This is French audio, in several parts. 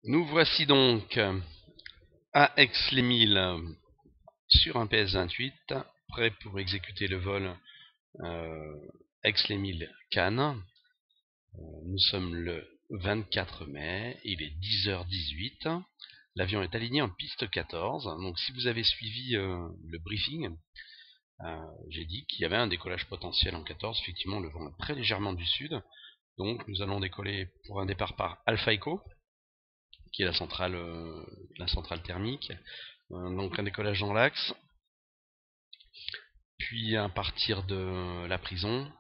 Nous voici donc à Aix-les-Milles sur un PS-28, prêt pour exécuter le vol Aix-les-Milles-Cannes. Nous sommes le 24 mai, il est 10h18. L'avion est aligné en piste 14. Donc si vous avez suivi le briefing, j'ai dit qu'il y avait un décollage potentiel en 14. Effectivement, le vent est très légèrement du sud. Donc nous allons décoller pour un départ par Alpha Echo, qui est la centrale thermique. Donc un décollage dans l'axe, puis à partir de la prison,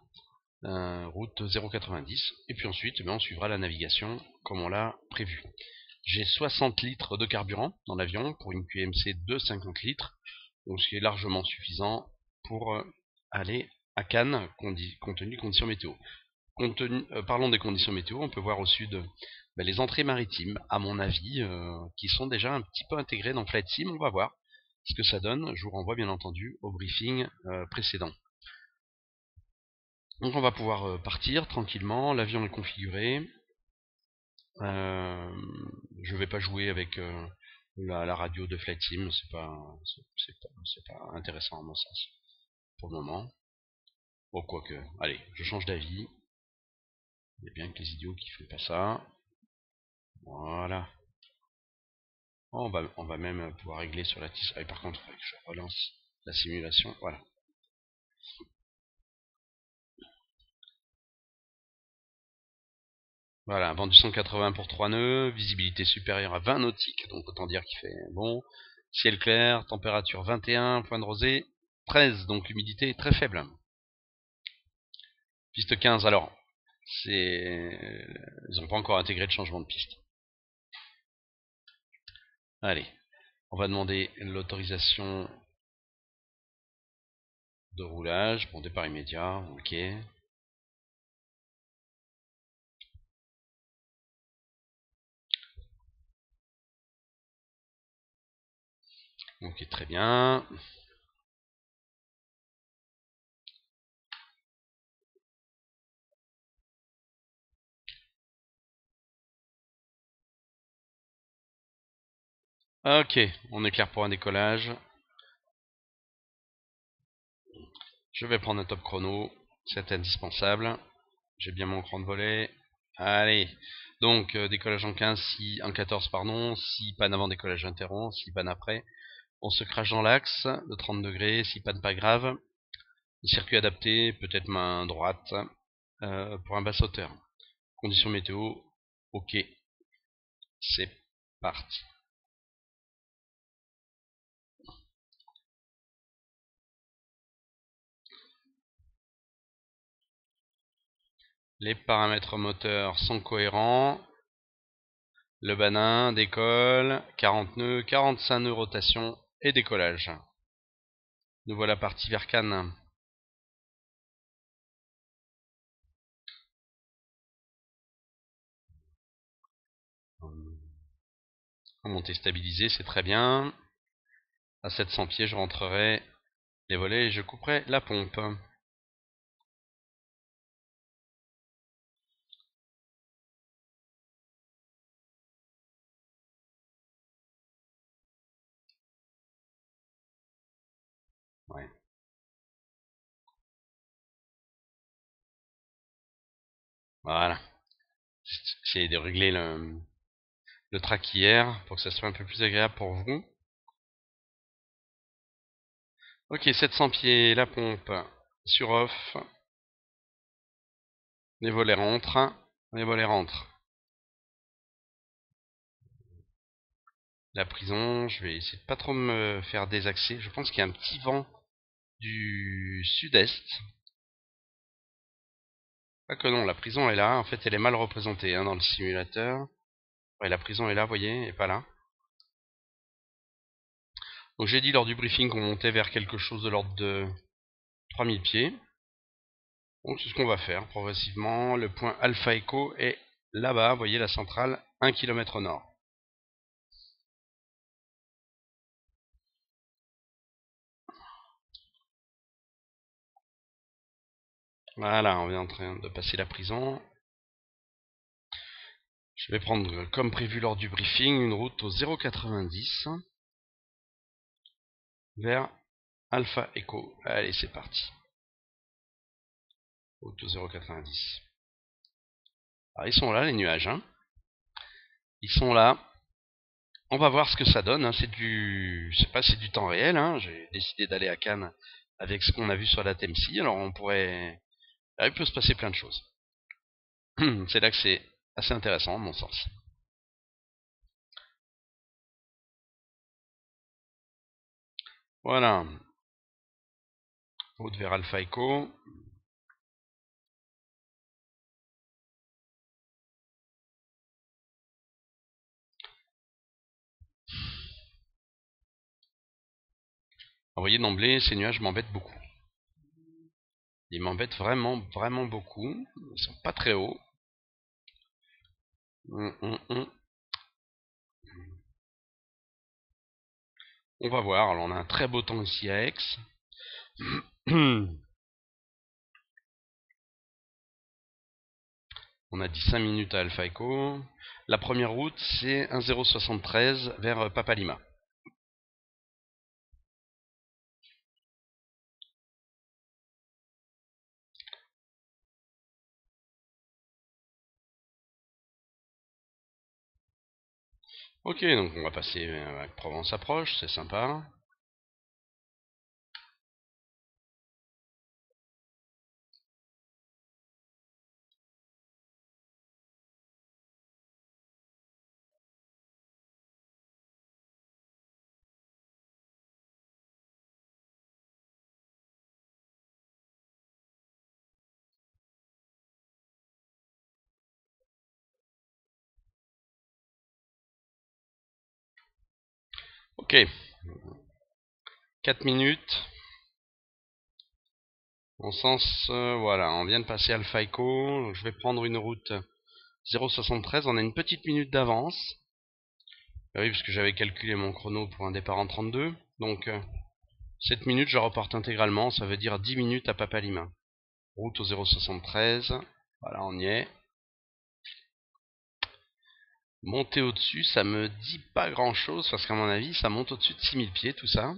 route 090, et puis ensuite on suivra la navigation comme on l'a prévu. J'ai 60 litres de carburant dans l'avion pour une QMC de 50 litres, donc ce qui est largement suffisant pour aller à Cannes compte tenu des conditions météo. Parlons des conditions météo, on peut voir au sud les entrées maritimes, à mon avis, qui sont déjà un petit peu intégrées dans Flight Sim. On va voir ce que ça donne. Je vous renvoie bien entendu au briefing précédent. Donc on va pouvoir partir tranquillement, l'avion est configuré. Je vais pas jouer avec la radio de Flight Sim, c'est pas intéressant à mon sens pour le moment. Bon, quoique, allez, je change d'avis. Il y a bien que les idiots qui font pas ça. Voilà. Oh, on va même pouvoir régler sur la tisse. Ah, par contre, il faudrait que je relance la simulation. Voilà. Voilà, vent du 180 pour 3 nœuds, visibilité supérieure à 20 nautiques, donc autant dire qu'il fait bon. Ciel clair, température 21, point de rosée 13, donc l'humidité est très faible. Piste 15, alors, ils n'ont pas encore intégré de changement de piste. Allez, on va demander l'autorisation de roulage. Bon, départ immédiat, ok. Ok, très bien. Ok, on est clair pour un décollage. Je vais prendre un top chrono, c'est indispensable. J'ai bien mon cran de volet. Allez, donc décollage en 15, en 14 pardon, si panne avant décollage interrompt, si panne après. On se crache dans l'axe de 30 degrés, si panne pas grave. Le circuit adapté, peut-être main droite pour un basse hauteur. Conditions météo, ok, c'est parti. Les paramètres moteurs sont cohérents. Le banin décolle, 40 nœuds, 45 nœuds rotation et décollage. Nous voilà partis vers Cannes. Montée stabilisée, c'est très bien. À 700 pieds, je rentrerai les volets et je couperai la pompe. Ouais. Voilà. J'essaie de régler le track hier pour que ça soit un peu plus agréable pour vous. Ok, 700 pieds, la pompe sur off. Les volets rentrent. Les volets rentrent. La prison, je vais essayer de pas trop me faire désaxer. Je pense qu'il y a un petit vent du sud-est. Pas que non, la prison est là. En fait, elle est mal représentée dans le simulateur. Ouais, la prison est là, vous voyez, et pas là. Donc j'ai dit lors du briefing qu'on montait vers quelque chose de l'ordre de 3000 pieds. Donc c'est ce qu'on va faire progressivement. Le point Alpha Echo est là-bas, vous voyez la centrale, 1 km au nord. Voilà, on est en train de passer la prison. Je vais prendre, comme prévu lors du briefing, une route au 0,90 vers Alpha Echo. Allez, c'est parti. Route au 0,90. Alors, ils sont là, les nuages. Hein. Ils sont là. On va voir ce que ça donne. Hein. C'est du temps réel. Hein. J'ai décidé d'aller à Cannes avec ce qu'on a vu sur la TMC. Alors, on pourrait... Là, il peut se passer plein de choses. C'est là que c'est assez intéressant, à mon sens. Voilà. Route vers Alpha Echo. Vous voyez, d'emblée, ces nuages m'embêtent beaucoup. Ils m'embêtent vraiment, vraiment beaucoup. Ils sont pas très hauts. On va voir. Alors, on a un très beau temps ici à Aix. On a dit 5 minutes à Alpha Echo. La première route, c'est 1,073 vers Papalima. Ok, donc on va passer avec Provence approche, c'est sympa. Ok. 4 minutes. En sens, voilà, on vient de passer Alpha Echo. Je vais prendre une route 0,73. On a une petite minute d'avance. Oui, parce que j'avais calculé mon chrono pour un départ en 32. Donc, 7 minutes, je reporte intégralement. Ça veut dire 10 minutes à Papalima. Route au 0,73. Voilà, on y est. Monter au-dessus, ça me dit pas grand-chose, parce qu'à mon avis, ça monte au-dessus de 6000 pieds, tout ça.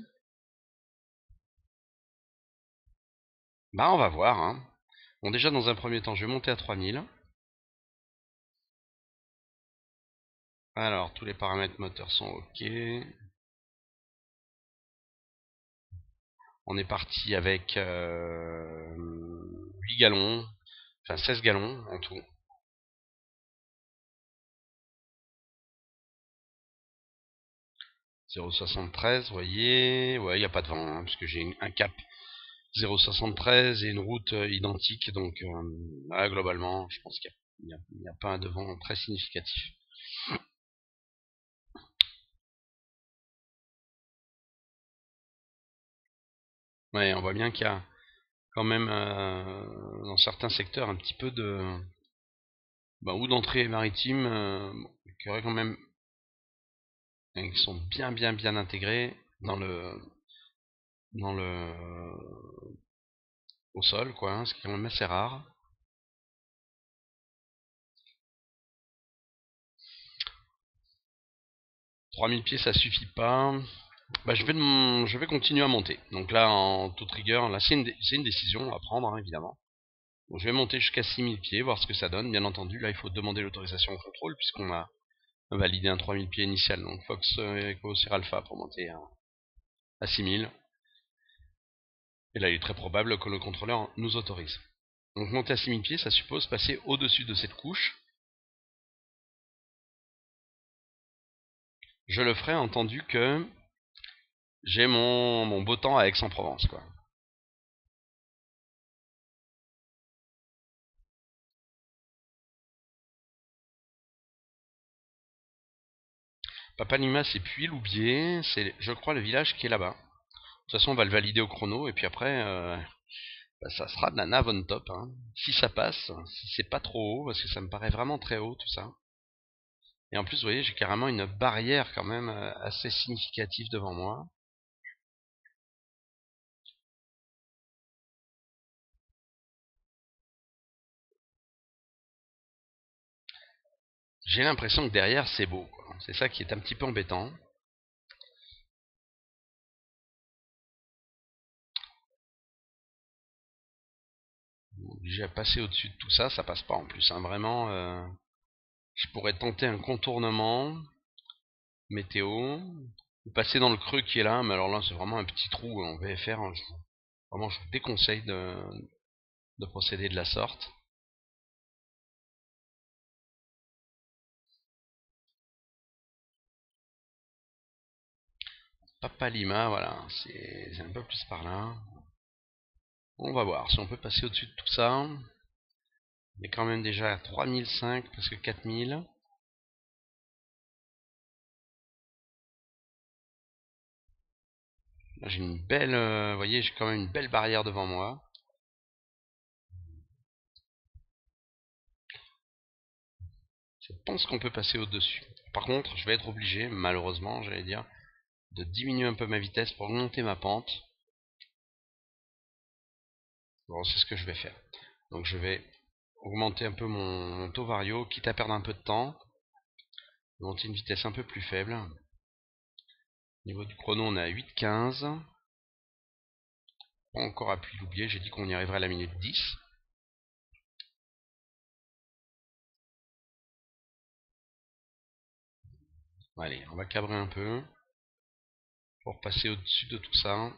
Bah, on va voir. Hein. Bon, déjà, dans un premier temps, je vais monter à 3000. Alors, tous les paramètres moteurs sont OK. On est parti avec 8 gallons, enfin 16 gallons en tout. « 0,73, vous voyez, ouais, il n'y a pas de vent, hein, parce que j'ai un cap 0,73 et une route identique, donc globalement, je pense qu'il n'y a pas de vent très significatif. Ouais, on voit bien qu'il y a quand même dans certains secteurs un petit peu de ou d'entrée maritime qui aurait quand même qui sont bien intégrés dans le au sol quoi, hein, ce qui est quand même assez rare. « 3000 pieds ça suffit pas. Je vais continuer à monter. Donc là en toute rigueur, là c'est une décision à prendre hein, évidemment. Donc je vais monter jusqu'à 6000 pieds, voir ce que ça donne. Bien entendu, là il faut demander l'autorisation au contrôle puisqu'on a validé un 3000 pieds initial. Donc Fox Echo Sierra Alpha pour monter à 6000. Et là il est très probable que le contrôleur nous autorise. Donc monter à 6000 pieds, ça suppose passer au-dessus de cette couche. Je le ferai entendu que j'ai mon beau temps à Aix-en-Provence, quoi. Papanima, c'est Puy-Loubier, c'est, je crois, le village qui est là-bas. De toute façon, on va le valider au chrono, et puis après, ça sera de la nave on top. Hein. Si ça passe, si c'est pas trop haut, parce que ça me paraît vraiment très haut, tout ça. Et en plus, vous voyez, j'ai carrément une barrière quand même assez significative devant moi. J'ai l'impression que derrière c'est beau, quoi. C'est ça qui est un petit peu embêtant. Obligé à passer au-dessus de tout ça, ça passe pas en plus, hein. Vraiment, je pourrais tenter un contournement météo, passer dans le creux qui est là, mais alors là c'est vraiment un petit trou en VFR, hein. Vraiment je vous déconseille de procéder de la sorte. Papa Lima, voilà, c'est un peu plus par là. On va voir si on peut passer au-dessus de tout ça. On est quand même déjà à 3005, presque 4000. Là j'ai une belle, vous voyez, j'ai quand même une belle barrière devant moi. Je pense qu'on peut passer au-dessus. Par contre, je vais être obligé, malheureusement, j'allais dire, de diminuer un peu ma vitesse pour augmenter ma pente. Bon, c'est ce que je vais faire. Donc je vais augmenter un peu mon taux vario, quitte à perdre un peu de temps. Monter une vitesse un peu plus faible. Au niveau du chrono, on est à 8,15. Pas encore appuyé l'oublier, j'ai dit qu'on y arriverait à la minute 10. Allez, on va cabrer un peu pour passer au-dessus de tout ça.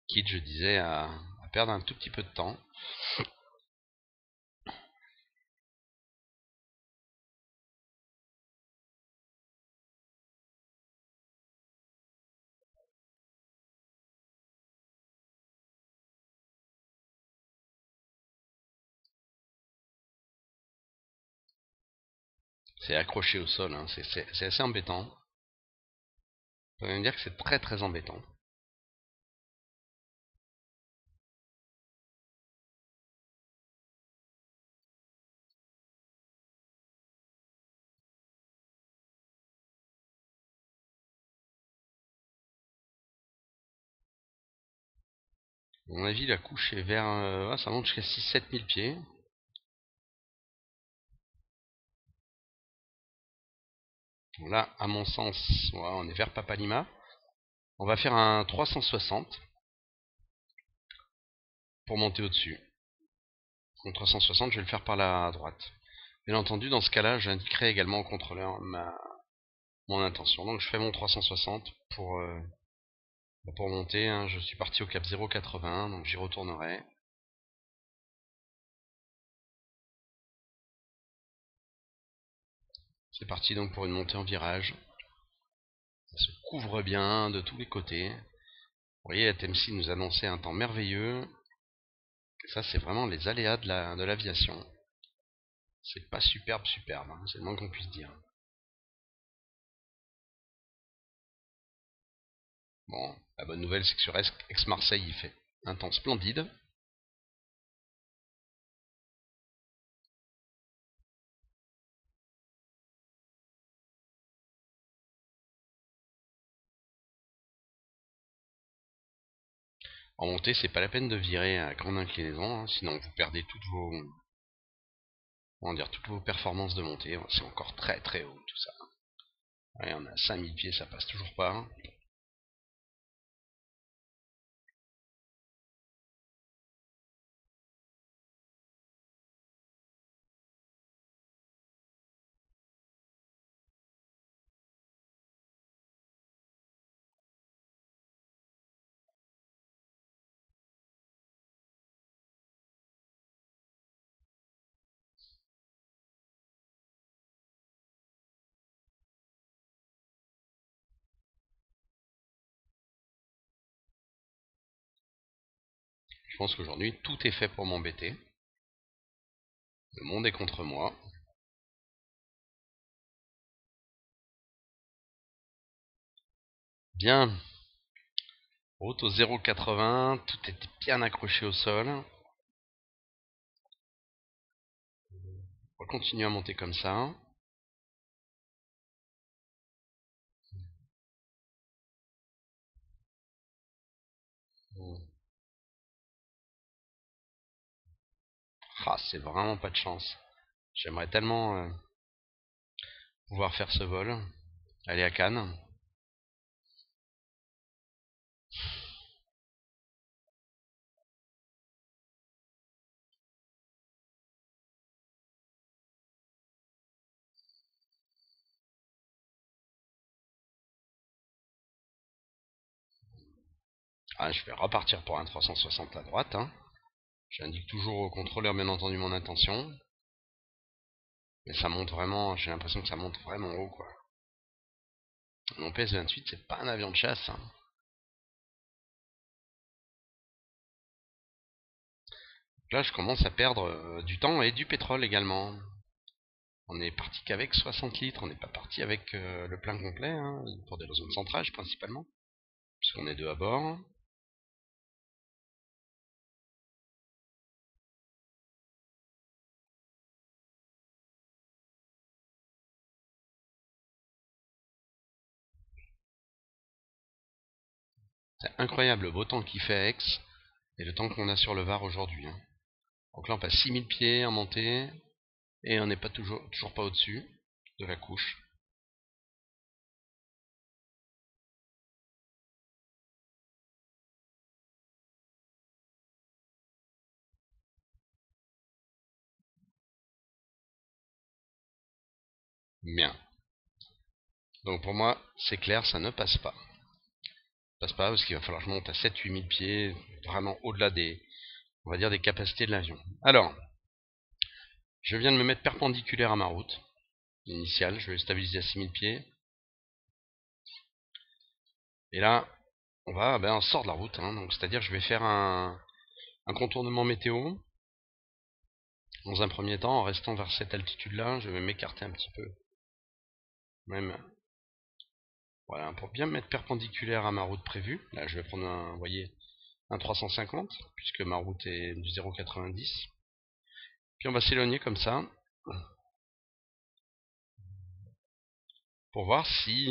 Quitte, je disais, à perdre un tout petit peu de temps. C'est accroché au sol, hein. C'est assez embêtant. On peut même dire que c'est très très embêtant. À mon avis, la couche est vers... ça monte jusqu'à 6-7 000 pieds. Là, à mon sens, voilà, on est vers Papalima. On va faire un 360 pour monter au-dessus. Donc 360, je vais le faire par la droite. Bien entendu, dans ce cas-là, j'indiquerai également au contrôleur mon intention. Donc je fais mon 360 pour monter, hein. Je suis parti au cap 0,81, donc j'y retournerai. C'est parti donc pour une montée en virage. Ça se couvre bien de tous les côtés. Vous voyez, TMC nous annonçait un temps merveilleux. Et ça, c'est vraiment les aléas de l'aviation. C'est pas superbe, hein. C'est le moins qu'on puisse dire. Bon, la bonne nouvelle, c'est que sur Aix-Marseille, il fait un temps splendide. En montée, c'est pas la peine de virer à grande inclinaison, hein, sinon vous perdez toutes vos performances de montée. C'est encore très très haut tout ça. Ouais, on a 5000 pieds, ça passe toujours pas, hein. Je pense qu'aujourd'hui, tout est fait pour m'embêter. Le monde est contre moi. Bien. Route au 0,80, tout est bien accroché au sol. On va continuer à monter comme ça. Ah, c'est vraiment pas de chance. J'aimerais tellement pouvoir faire ce vol. Aller à Cannes. Ah, je vais repartir pour un 360 à droite. Hein. J'indique toujours au contrôleur, bien entendu, mon intention. Mais ça monte vraiment, j'ai l'impression que ça monte vraiment haut, quoi. Mon PS-28, c'est pas un avion de chasse. Hein. Là, je commence à perdre du temps et du pétrole également. On est parti qu'avec 60 litres, on n'est pas parti avec le plein complet, hein, pour des raisons de centrage principalement, puisqu'on est deux à bord. C'est incroyable le beau temps qu'il fait à Aix et le temps qu'on a sur le Var aujourd'hui. Hein. Donc là, on passe 6000 pieds en montée et on n'est pas toujours pas au-dessus de la couche. Bien. Donc pour moi, c'est clair, ça ne passe pas. Ça passe pas parce qu'il va falloir que je monte à 7-8 000 pieds, vraiment au-delà des, on va dire, des capacités de l'avion. Alors, je viens de me mettre perpendiculaire à ma route initiale, je vais stabiliser à 6000 pieds. Et là, on sort de la route, hein, donc c'est-à-dire je vais faire un contournement météo. Dans un premier temps, en restant vers cette altitude-là, je vais m'écarter un petit peu. Même, voilà, pour bien me mettre perpendiculaire à ma route prévue. Là, je vais prendre vous voyez, un 350, puisque ma route est du 0,90. Puis on va s'éloigner comme ça, pour voir si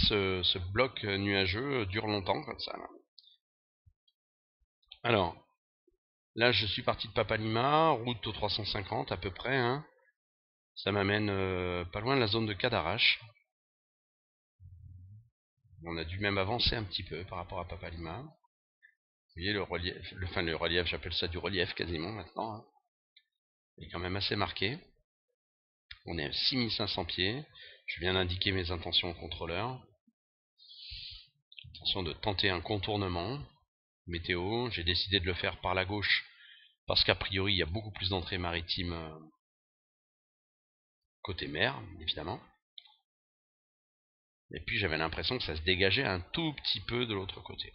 ce bloc nuageux dure longtemps, comme ça. Là. Alors, là, je suis parti de Papalima, route au 350 à peu près. Hein. Ça m'amène pas loin de la zone de Cadarache. On a dû même avancer un petit peu par rapport à Papalima. Vous voyez le relief, le relief, j'appelle ça du relief quasiment maintenant. Hein. Il est quand même assez marqué. On est à 6500 pieds. Je viens d'indiquer mes intentions au contrôleur. Intention de tenter un contournement. Météo, j'ai décidé de le faire par la gauche parce qu'a priori il y a beaucoup plus d'entrées maritimes côté mer, évidemment. Et puis j'avais l'impression que ça se dégageait un tout petit peu de l'autre côté.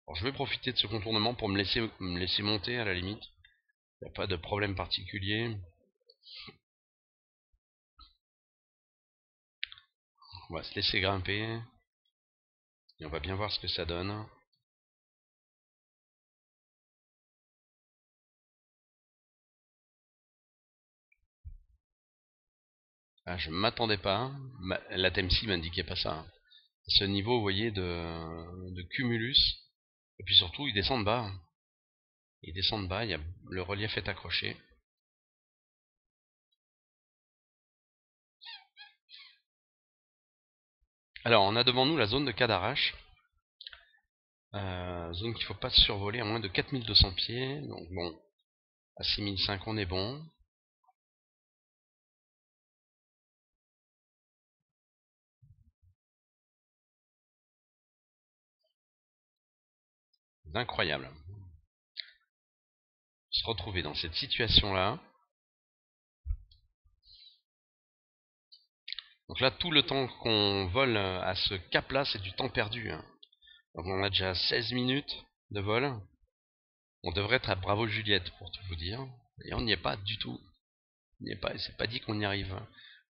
Alors je vais profiter de ce contournement pour me laisser monter à la limite. Il n'y a pas de problème particulier. On va se laisser grimper. Et on va bien voir ce que ça donne. Ah, je ne m'attendais pas. La TMC m'indiquait pas ça. Ce niveau, vous voyez, de cumulus. Et puis surtout, il descend de bas. Il descend de bas, le relief est accroché. Alors, on a devant nous la zone de Cadarache. Zone qu'il ne faut pas survoler à moins de 4200 pieds. Donc bon, à 6005 on est bon. C'est incroyable. Se retrouver dans cette situation-là. Donc là, tout le temps qu'on vole à ce cap-là, c'est du temps perdu. Hein. Donc on a déjà 16 minutes de vol. On devrait être à Bravo Juliette, pour tout vous dire. Et on n'y est pas du tout. On n'y est pas. C'est pas dit qu'on y arrive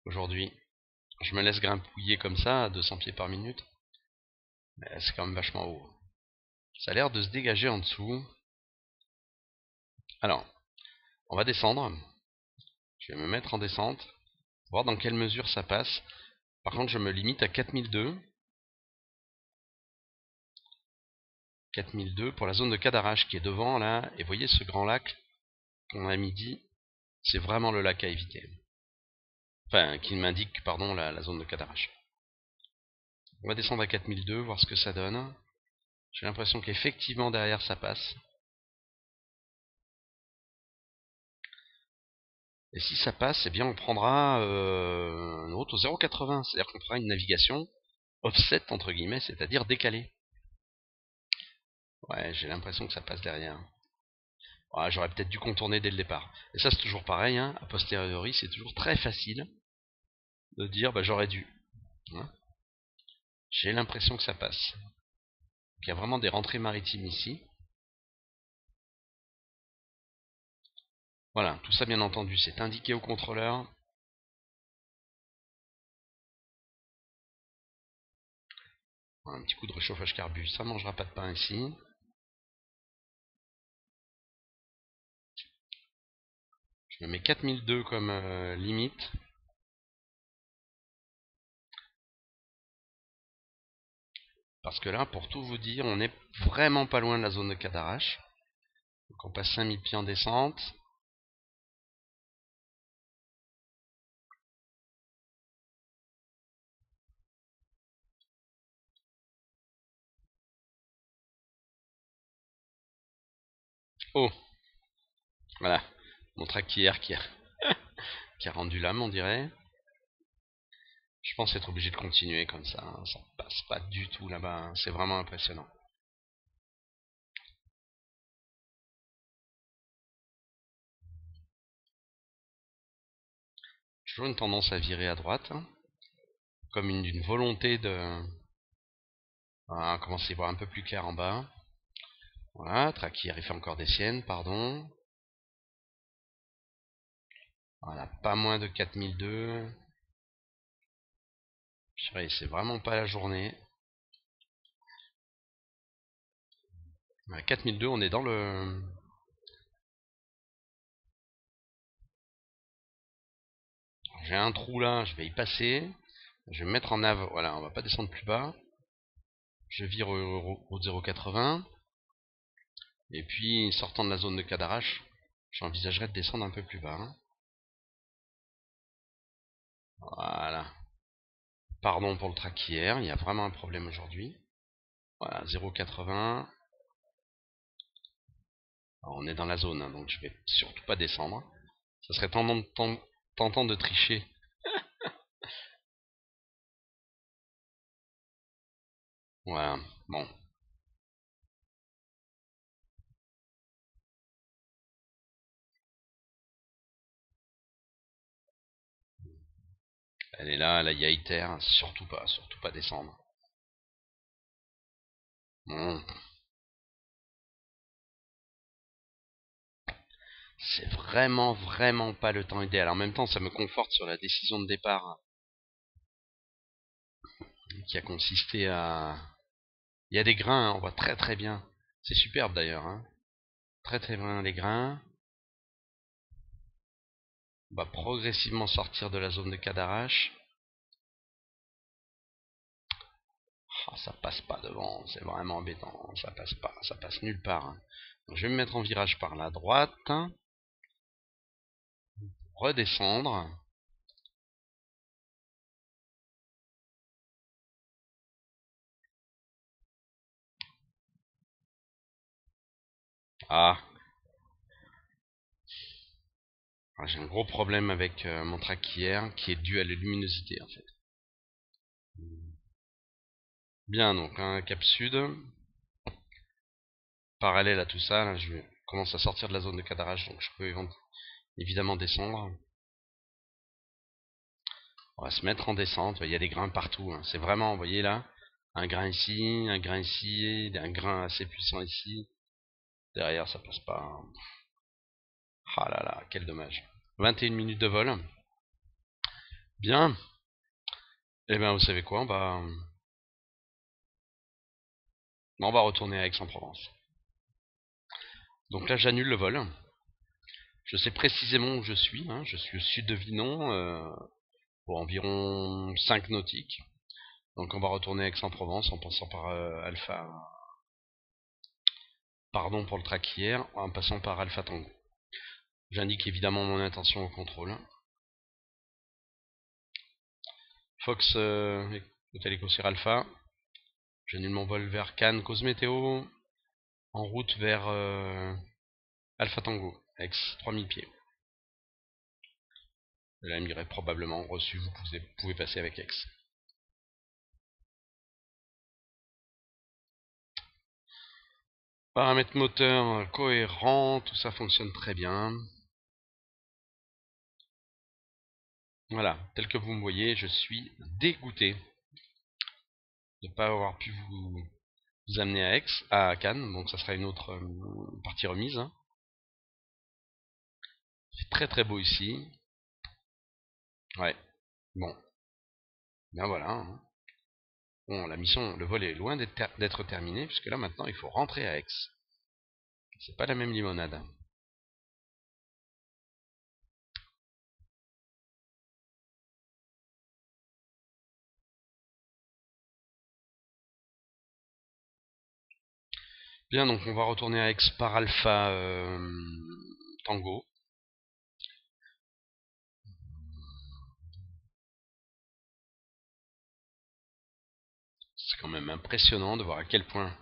aujourd'hui. Je me laisse grimpouiller comme ça, à 200 pieds par minute. Mais c'est quand même vachement haut. Ça a l'air de se dégager en dessous. Alors, on va descendre. Je vais me mettre en descente. Voir dans quelle mesure ça passe. Par contre, je me limite à 4002. 4002 pour la zone de Cadarache qui est devant là. Et vous voyez ce grand lac. qu'on a midi, c'est vraiment le lac à éviter. Enfin, qui m'indique, pardon, la zone de Cadarache. On va descendre à 4002, voir ce que ça donne. J'ai l'impression qu'effectivement derrière ça passe. Et si ça passe, eh bien on prendra une route au 0,80. C'est-à-dire qu'on fera une navigation offset, entre guillemets, c'est-à-dire décalée. Ouais, j'ai l'impression que ça passe derrière. Ouais, j'aurais peut-être dû contourner dès le départ. Et ça, c'est toujours pareil, hein. A posteriori, c'est toujours très facile de dire, bah j'aurais dû. Hein. J'ai l'impression que ça passe. Il y a vraiment des rentrées maritimes ici. Voilà, tout ça bien entendu, c'est indiqué au contrôleur. Un petit coup de réchauffage carbu, ça ne mangera pas de pain ici. Je me mets 4002 comme limite. Parce que là, pour tout vous dire, on n'est vraiment pas loin de la zone de Cadarache. Donc on passe 5000 pieds en descente. Oh, voilà, mon traquière qui a rendu l'âme, on dirait. Je pense être obligé de continuer comme ça. Hein. Ça passe pas du tout là-bas. Hein. C'est vraiment impressionnant. J'ai toujours une tendance à virer à droite. Hein. Comme d'une volonté de commencer à y voir un peu plus clair en bas. Voilà, traquière, il fait encore des siennes, pardon. Voilà, pas moins de 4002. C'est vraiment pas la journée. À 4002, on est dans le... J'ai un trou là, je vais y passer. Je vais me mettre en nav. Voilà, on va pas descendre plus bas. Je vire au 0,80. Et puis, sortant de la zone de Cadarache, j'envisagerais de descendre un peu plus bas. Hein. Voilà. Pardon pour le traquière, il y a vraiment un problème aujourd'hui. Voilà, 0,80. On est dans la zone, hein, donc je vais surtout pas descendre. Ça serait tentant de tricher. Voilà, bon. Elle est là, il y a ITER, surtout pas descendre. Bon. C'est vraiment pas le temps idéal. En même temps, ça me conforte sur la décision de départ qui a consisté à... Il y a des grains, hein, on voit très bien. C'est superbe d'ailleurs. Hein. Très bien les grains. On va progressivement sortir de la zone de Cadarache. Oh, ça passe pas devant, c'est vraiment embêtant. Ça passe pas, ça passe nulle part. Hein. Donc, je vais me mettre en virage par la droite. Redescendre. Ah, j'ai un gros problème avec mon traquière qui est dû à la luminosité en fait. Bien, donc un cap sud. Parallèle à tout ça, là, je commence à sortir de la zone de cadrage, donc je peux évidemment descendre. On va se mettre en descente, il y a des grains partout. Hein. C'est vraiment, vous voyez là, un grain ici, un grain assez puissant ici. Derrière, ça passe pas. Hein. Ah là là, quel dommage. 21 minutes de vol. Bien. Eh bien, vous savez quoi, on va retourner à Aix-en-Provence. Donc là, j'annule le vol. Je sais précisément où je suis. Hein. Je suis au sud de Vinon, pour environ 5 nautiques. Donc on va retourner à Aix-en-Provence en passant par Alpha. Pardon pour le traquière, en passant par Alpha Tango. J'indique évidemment mon intention au contrôle. Fox Hotel Eco Sierra Alpha. J'annule mon vol vers Cannes, cause météo. En route vers Alpha Tango, ex 3000 pieds. Là, il me dirait probablement reçu, vous pouvez passer avec ex. Paramètres moteur cohérents, tout ça fonctionne très bien. Voilà, tel que vous me voyez, je suis dégoûté de ne pas avoir pu vous amener à Cannes, donc ça sera une autre partie remise. Hein. C'est très très beau ici. Ouais, bon, ben voilà. Hein. Bon, la mission, le vol est loin d'être terminé, puisque là maintenant il faut rentrer à Aix. C'est pas la même limonade. Bien, donc on va retourner à Aix par Alpha Tango. C'est quand même impressionnant de voir à quel point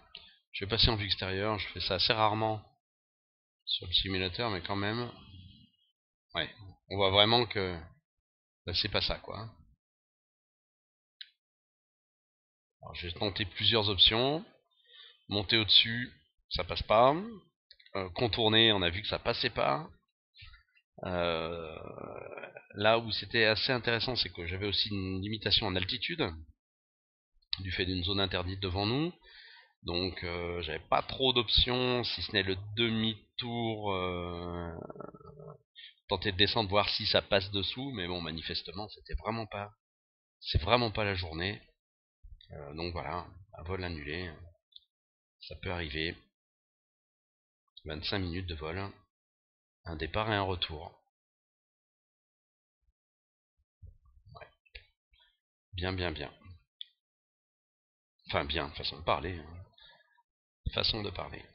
je vais passer en vue extérieure. Je fais ça assez rarement sur le simulateur, mais quand même, ouais, on voit vraiment que bah, c'est pas ça, quoi. Alors, j'ai tenté plusieurs options. Monter au-dessus, ça passe pas. Contourner, on a vu que ça passait pas. Euh, Là où c'était assez intéressant, c'est que j'avais aussi une limitation en altitude, du fait d'une zone interdite devant nous. Donc j'avais pas trop d'options, si ce n'est le demi-tour, tenter de descendre, voir si ça passe dessous, mais bon, manifestement, c'est vraiment pas la journée. Donc voilà, un vol annulé, ça peut arriver. 25 minutes de vol, un départ et un retour. Ouais. Bien, bien, bien. Enfin, bien, façon de parler. Hein. Façon de parler.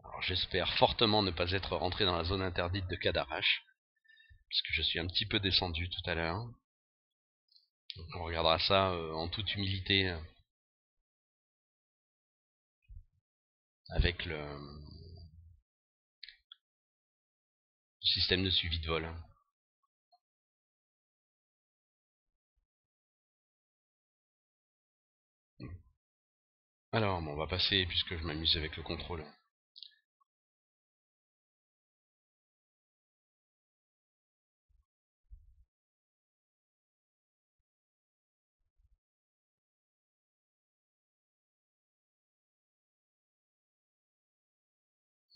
Alors j'espère fortement ne pas être rentré dans la zone interdite de Cadarache, puisque je suis un petit peu descendu tout à l'heure. On regardera ça en toute humilité avec le système de suivi de vol. Alors, bon, on va passer puisque je m'amuse avec le contrôle.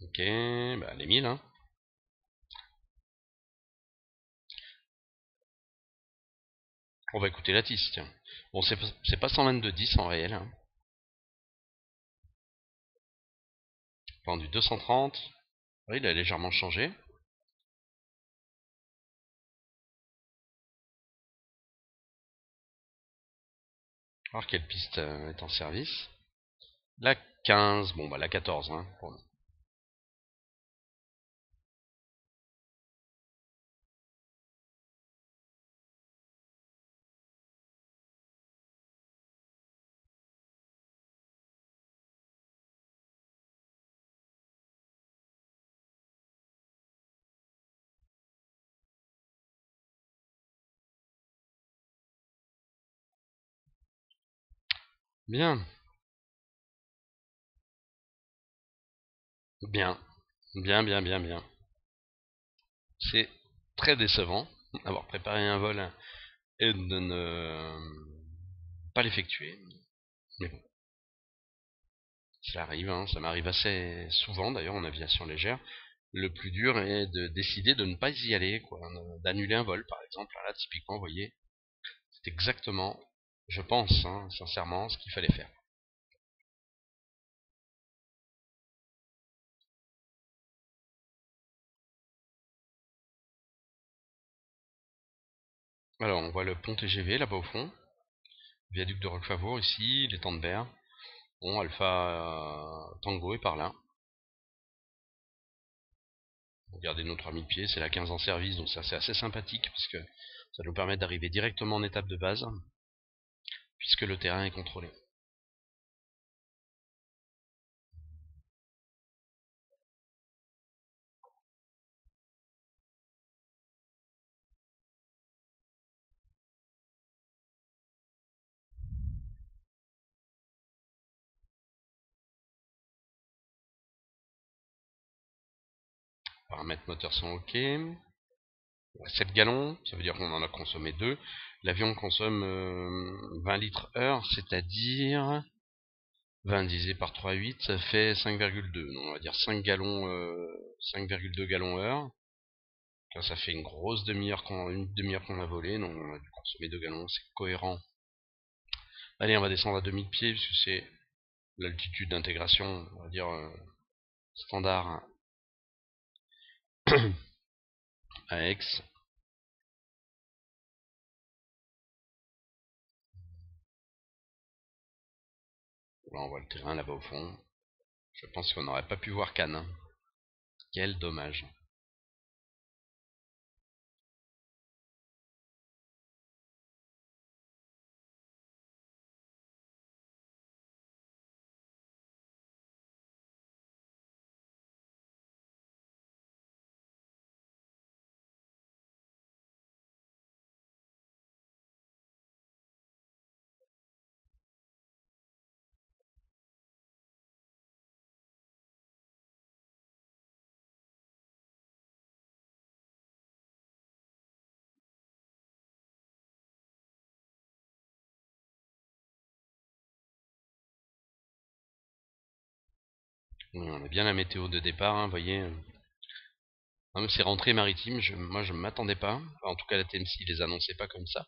Ok, bah les 1000, hein. On va écouter la TIS, tiens. Bon, c'est pas 122.10 en réel. Hein. Pendu 230. Oui, il a légèrement changé. Alors quelle piste est en service? La 15, bon bah la 14, hein. Bon. Bien, bien, bien, bien, bien, bien. C'est très décevant d'avoir préparé un vol et de ne pas l'effectuer. Mais bon, ça arrive, hein, ça m'arrive assez souvent d'ailleurs en aviation légère. Le plus dur est de décider de ne pas y aller, quoi, d'annuler un vol par exemple. Là, typiquement, vous voyez, c'est exactement, je pense, hein, sincèrement, ce qu'il fallait faire. Alors, on voit le pont TGV là-bas au fond, viaduc de Roquefort ici, l'étang de Berre. Bon, Alpha Tango est par là. Regardez nos 3000 pieds, c'est la 15 en service, donc ça c'est assez sympathique, puisque ça nous permet d'arriver directement en étape de base, puisque le terrain est contrôlé. Paramètres moteurs sont OK. 7 gallons, ça veut dire qu'on en a consommé 2. L'avion consomme 20 litres heure, c'est-à-dire 20 divisé par 3,8, ça fait 5,2. On va dire 5 gallons, 5,2 gallons heure. Là, ça fait une grosse demi-heure qu'on a volé, donc on a dû consommer 2 gallons, c'est cohérent. Allez, on va descendre à 2000 pieds, puisque c'est l'altitude d'intégration, on va dire standard à Aix. Là, on voit le terrain là-bas au fond. Je pense qu'on n'aurait pas pu voir Cannes. Quel dommage. On a bien la météo de départ, hein, vous voyez. C'est rentrée maritime, moi je ne m'attendais pas. Enfin, en tout cas, la TMC les annonçait pas comme ça.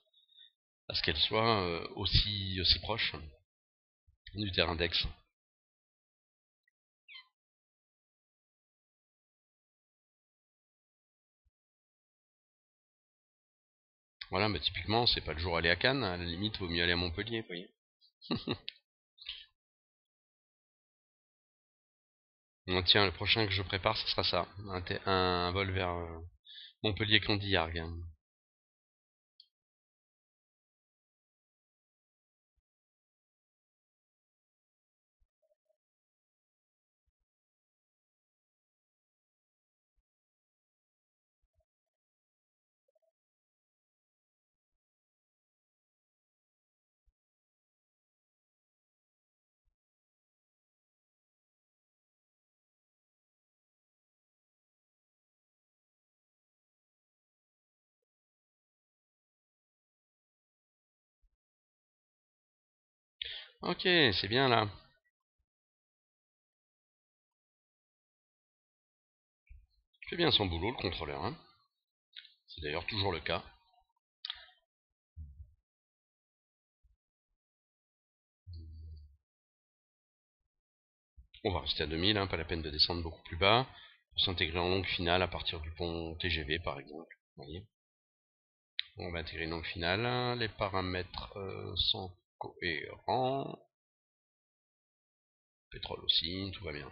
À ce qu'elle soit aussi proche du terrain d'Aix. Voilà, bah typiquement, c'est pas le jour aller à Cannes, à la limite, vaut mieux aller à Montpellier, vous voyez. Donc, tiens, le prochain que je prépare, ce sera ça. Un vol vers Montpellier-Condillac. Ok, c'est bien là. Il fait bien son boulot, le contrôleur. Hein. C'est d'ailleurs toujours le cas. On va rester à 2000, hein, pas la peine de descendre beaucoup plus bas. Pour s'intégrer en longue finale à partir du pont TGV, par exemple. Vous voyez. On va intégrer une langue finale. Les paramètres sont cohérents. Pétrole aussi, tout va bien.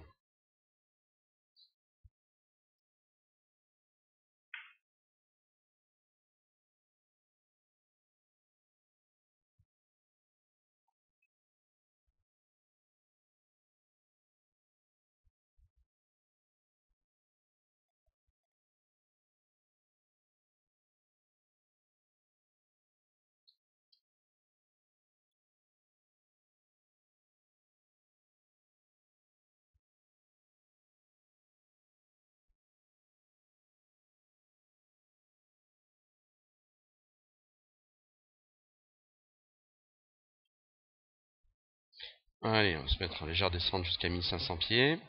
Allez, on va se mettre en légère descente jusqu'à 1500 pieds.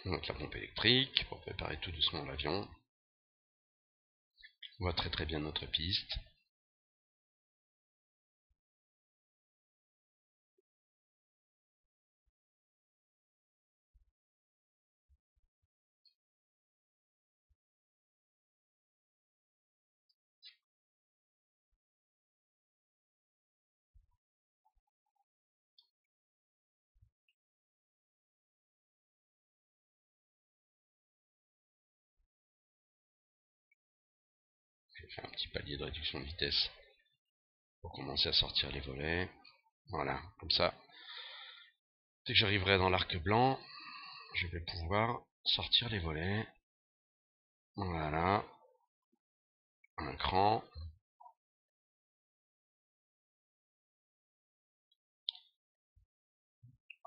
On va mettre la pompe électrique pour préparer tout doucement l'avion. On voit très très bien notre piste. Je vais faire un petit palier de réduction de vitesse pour commencer à sortir les volets. Voilà, comme ça, dès que j'arriverai dans l'arc blanc, je vais pouvoir sortir les volets. Voilà, un cran.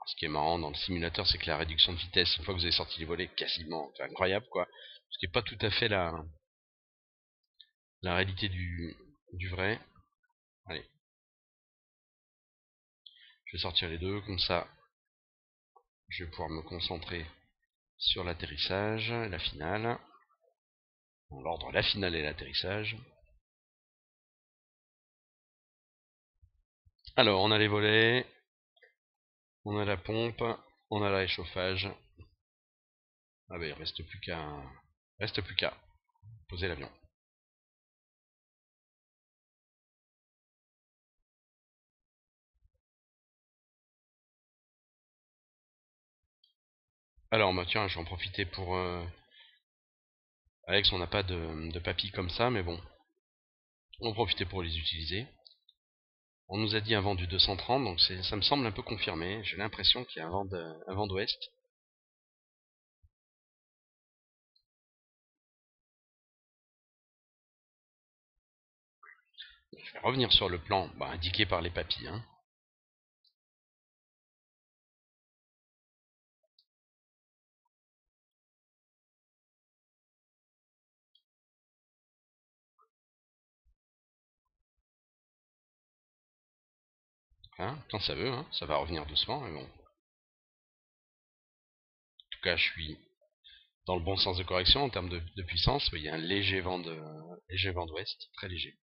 Ce qui est marrant dans le simulateur, c'est que la réduction de vitesse, une fois que vous avez sorti les volets, quasiment, c'est incroyable quoi. Ce qui n'est pas tout à fait la réalité du vrai. Allez, je vais sortir les deux, comme ça, je vais pouvoir me concentrer sur l'atterrissage, la finale. Dans l'ordre, la finale et l'atterrissage. Alors, on a les volets, on a la pompe, on a le réchauffage. Ah ben, il reste plus qu'à poser l'avion. Alors, bah, tiens, je vais en profiter pour... Alex, on n'a pas de papilles comme ça, mais bon. On va en profiter pour les utiliser. On nous a dit un vent du 230, donc ça me semble un peu confirmé. J'ai l'impression qu'il y a un vent d'ouest. Je vais revenir sur le plan indiqué par les papilles. Hein. Quand ça veut, hein, ça va revenir doucement, mais bon. En tout cas, je suis dans le bon sens de correction en termes de puissance. Il y a un léger vent d'ouest, très léger.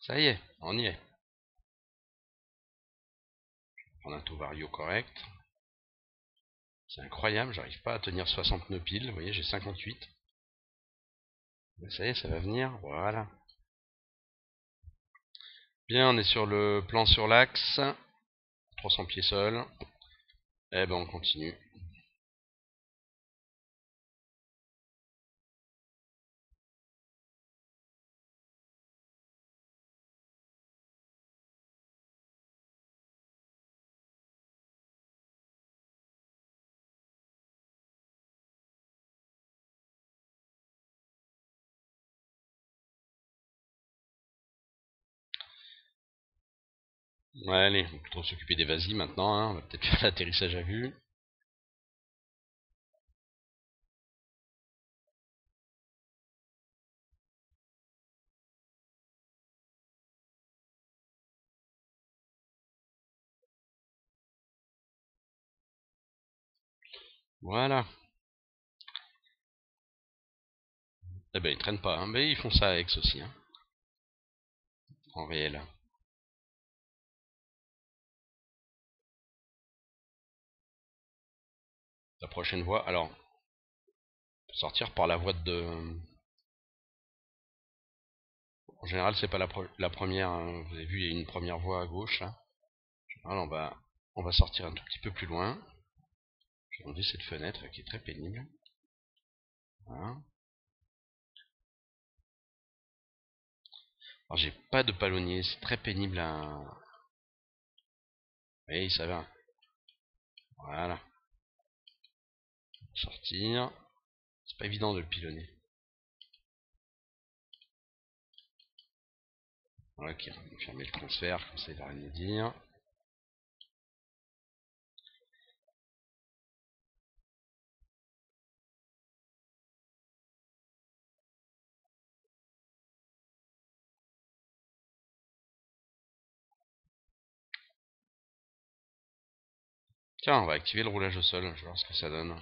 Ça y est, on y est. On a un taux vario correct. C'est incroyable, j'arrive pas à tenir 60 nœuds piles. Vous voyez, j'ai 58. Mais ça y est, ça va venir. Voilà. Bien, on est sur le plan sur l'axe. 300 pieds sol. Eh ben, on continue. Ouais, allez, on va plutôt s'occuper des vas-y maintenant. Hein. On va peut-être faire l'atterrissage à vue. Voilà. Eh ben, ils traînent pas. Hein. Mais ils font ça avec aussi. Hein. En réel. La prochaine voie. Alors, sortir par la voie de... En général, c'est pas la première. Hein. Vous avez vu, il y a une première voie à gauche. Là. Alors, on va sortir un tout petit peu plus loin. Je vais enlever cette fenêtre qui est très pénible. Voilà. Alors, j'ai pas de palonnier. C'est très pénible à... Oui, ça va. Voilà. Sortir. C'est pas évident de le pilonner. Voilà, qui va fermer le transfert, comme ça il va rien nous dire. Tiens, on va activer le roulage au sol, je vais voir ce que ça donne.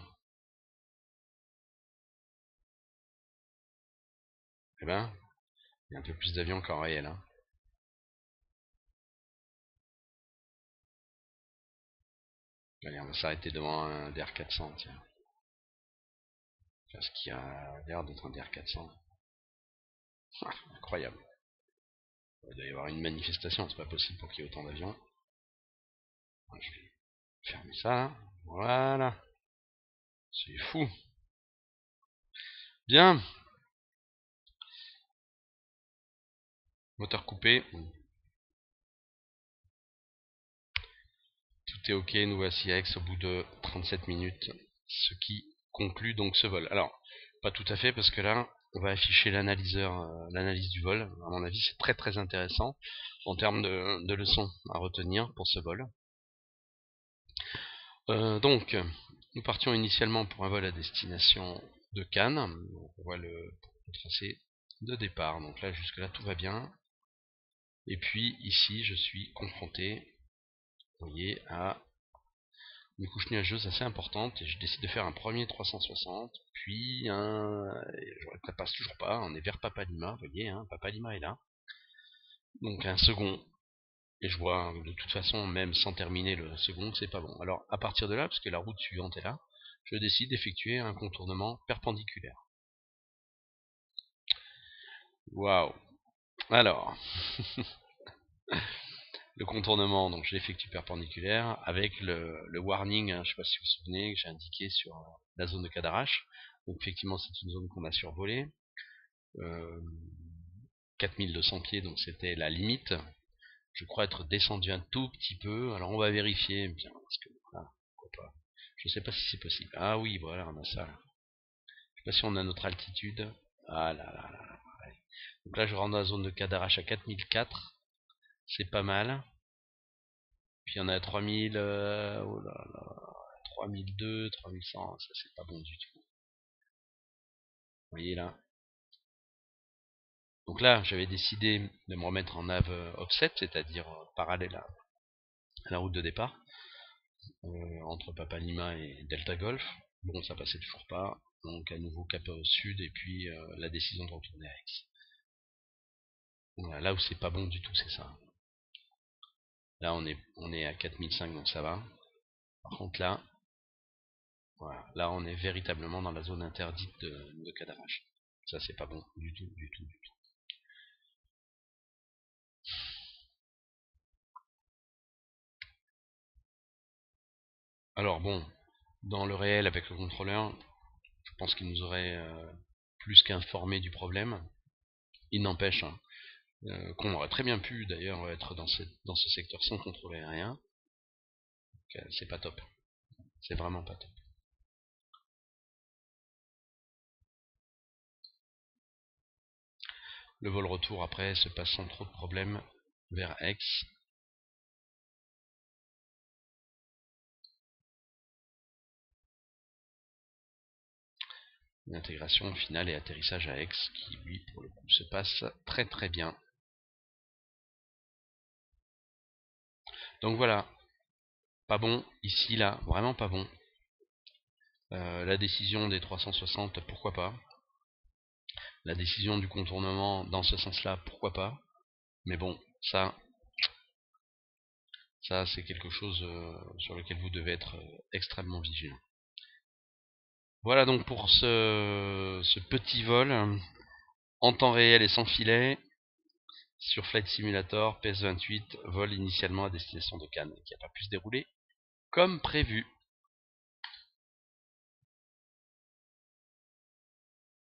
Eh ben, il y a un peu plus d'avions qu'en réel. Hein. Allez, on va s'arrêter devant un DR400, tiens. Parce qu'il y a l'air d'être un DR400. Ah, incroyable. Il doit y avoir une manifestation, c'est pas possible pour qu'il y ait autant d'avions. Je vais fermer ça, là. Voilà. C'est fou. Bien. Moteur coupé. Tout est ok, nous voici à Aix au bout de 37 minutes. Ce qui conclut donc ce vol. Alors, pas tout à fait, parce que là, on va afficher l'analyseur, l'analyse du vol. À mon avis, c'est très très intéressant en termes de leçons à retenir pour ce vol. Donc, nous partions initialement pour un vol à destination de Cannes. On voit le tracé de départ. Donc là, jusque-là, tout va bien. Et puis, ici, je suis confronté, vous voyez, à une couche nuageuse assez importante. Et je décide de faire un premier 360, puis ça passe toujours pas. On est vers Papa Lima, vous voyez, hein, Papa Lima est là. Donc un second. Et je vois, de toute façon, même sans terminer le second, c'est pas bon. Alors, à partir de là, parce que la route suivante est là, je décide d'effectuer un contournement perpendiculaire. Waouh. Alors, le contournement, donc je l'effectue perpendiculaire avec le warning, hein, je ne sais pas si vous vous souvenez, que j'ai indiqué sur la zone de Cadarache. Donc effectivement, c'est une zone qu'on a survolée. 4200 pieds, donc c'était la limite. Je crois être descendu un tout petit peu. Alors on va vérifier, bien, parce que pourquoi pas. Je sais pas si c'est possible. Ah oui, voilà, on a ça. Là. Je sais pas si on a notre altitude. Ah là là là. Ouais. Donc là, je rentre dans la zone de Cadarache à 4004. C'est pas mal. Puis il y en a à 3000. Oh là là. 3002, 3100. Ça, c'est pas bon du tout. Vous voyez là. Donc là, j'avais décidé de me remettre en nav offset, c'est-à-dire parallèle à la route de départ. Entre Papa Lima et Delta Golf. Bon, ça passait toujours pas. Donc à nouveau cap au sud et puis la décision de retourner à Aix. Voilà, là où c'est pas bon du tout, c'est ça. Là on est à 4005 donc ça va. Par contre là, voilà, là on est véritablement dans la zone interdite de Cadarache. Ça c'est pas bon du tout, du tout, du tout. Alors bon, dans le réel avec le contrôleur, je pense qu'il nous aurait plus qu'informé du problème. Il n'empêche, hein, qu'on aurait très bien pu d'ailleurs être dans ce secteur sans contrôle aérien. C'est pas top. C'est vraiment pas top. Le vol retour après se passe sans trop de problèmes vers Aix. L'intégration finale et atterrissage à Aix qui lui pour le coup se passe très très bien. Donc voilà, pas bon ici là, vraiment pas bon. La décision des 360, pourquoi pas. La décision du contournement dans ce sens-là, pourquoi pas. Mais bon, ça c'est quelque chose sur lequel vous devez être extrêmement vigilant. Voilà donc pour ce petit vol en temps réel et sans filet sur Flight Simulator PS28, vol initialement à destination de Cannes, qui n'a pas pu se dérouler comme prévu.